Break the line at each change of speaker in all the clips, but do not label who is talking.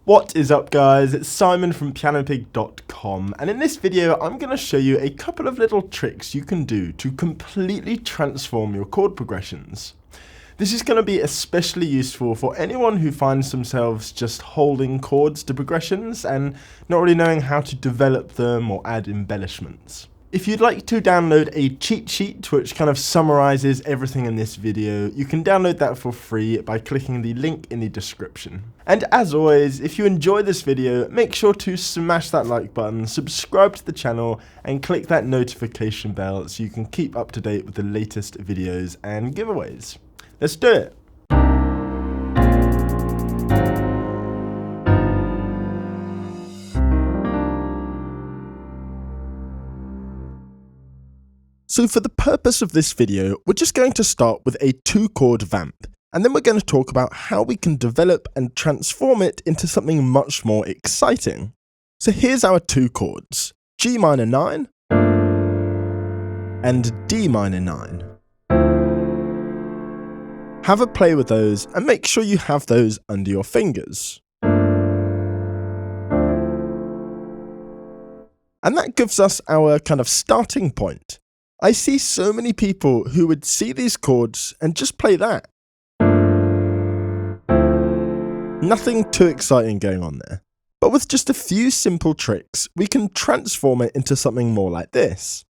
What is up, guys? It's Simon from PianoPig.com, and in this video I'm going to show you a couple of little tricks you can do to completely transform your chord progressions. This is going to be especially useful for anyone who finds themselves just holding chords to progressions and not really knowing how to develop them or add embellishments. If you'd like to download a cheat sheet which kind of summarizes everything in this video, you can download that for free by clicking the link in the description. And as always, if you enjoy this video, make sure to smash that like button, subscribe to the channel, and click that notification bell so you can keep up to date with the latest videos and giveaways. Let's do it! So for the purpose of this video, we're just going to start with a 2-chord vamp, and then we're going to talk about how we can develop and transform it into something much more exciting. So here's our 2 chords, G minor 9 and D minor 9. Have a play with those and make sure you have those under your fingers. And that gives us our kind of starting point. I see so many people who would see these chords and just play that. Nothing too exciting going on there. But with just a few simple tricks, we can transform it into something more like this.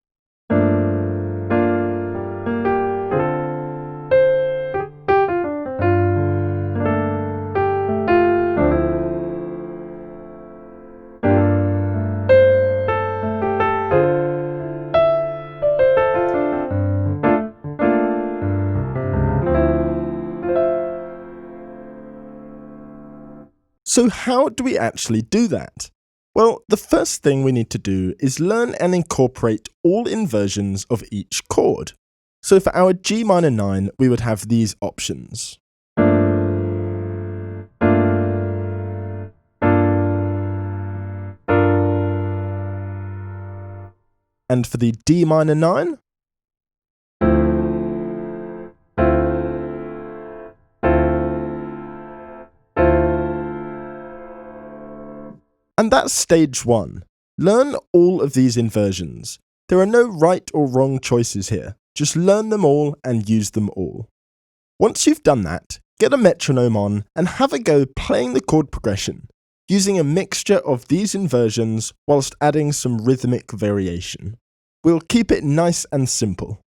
So how do we actually do that? Well, the first thing we need to do is learn and incorporate all inversions of each chord. So for our G minor 9, we would have these options. And for the D minor 9, and that's stage 1. Learn all of these inversions. There are no right or wrong choices here. Just learn them all and use them all. Once you've done that, get a metronome on and have a go playing the chord progression, using a mixture of these inversions whilst adding some rhythmic variation. We'll keep it nice and simple.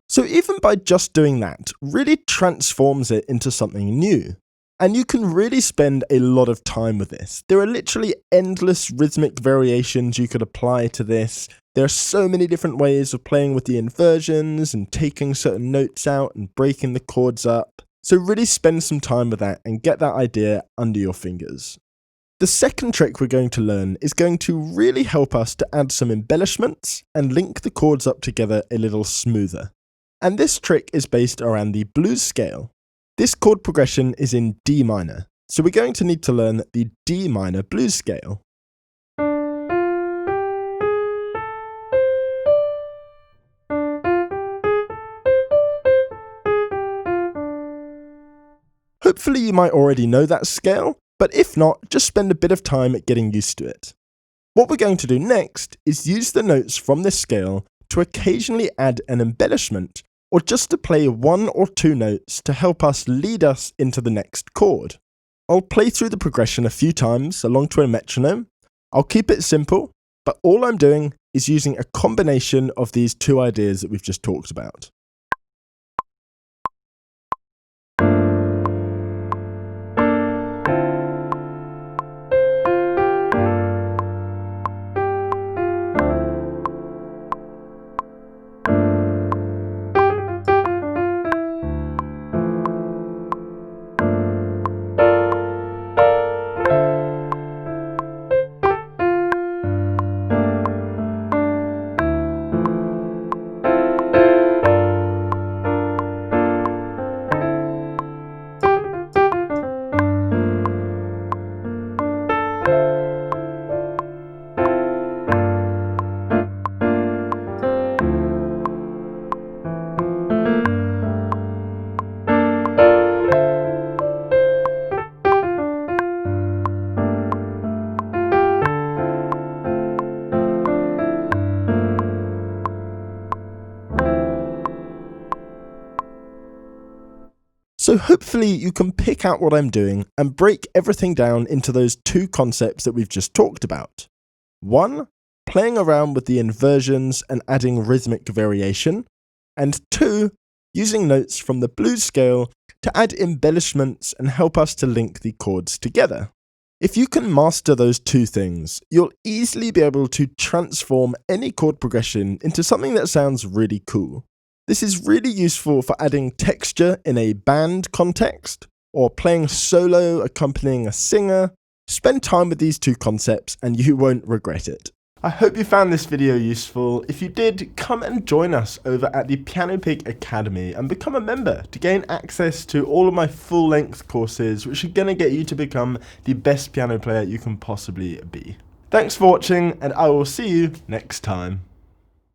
So even by just doing that, really transforms it into something new. And you can really spend a lot of time with this. There are literally endless rhythmic variations you could apply to this. There are so many different ways of playing with the inversions and taking certain notes out and breaking the chords up. So really spend some time with that and get that idea under your fingers. The second trick we're going to learn is going to really help us to add some embellishments and link the chords up together a little smoother. And this trick is based around the blues scale. This chord progression is in D minor, so we're going to need to learn the D minor blues scale. Hopefully you might already know that scale, but if not, just spend a bit of time getting used to it. What we're going to do next is use the notes from this scale to occasionally add an embellishment, or just to play 1 or 2 notes to help us lead us into the next chord. I'll play through the progression a few times along to a metronome. I'll keep it simple, but all I'm doing is using a combination of these 2 ideas that we've just talked about. hopefully you can pick out what I'm doing and break everything down into those two concepts that we've just talked about. 1, playing around with the inversions and adding rhythmic variation, and 2, using notes from the blues scale to add embellishments and help us to link the chords together. If you can master those two things, you'll easily be able to transform any chord progression into something that sounds really cool. This is really useful for adding texture in a band context, or playing solo accompanying a singer. Spend time with these two concepts and you won't regret it. I hope you found this video useful. If you did, come and join us over at the PianoPig Academy and become a member to gain access to all of my full-length courses, which are going to get you to become the best piano player you can possibly be. Thanks for watching, and I will see you next time.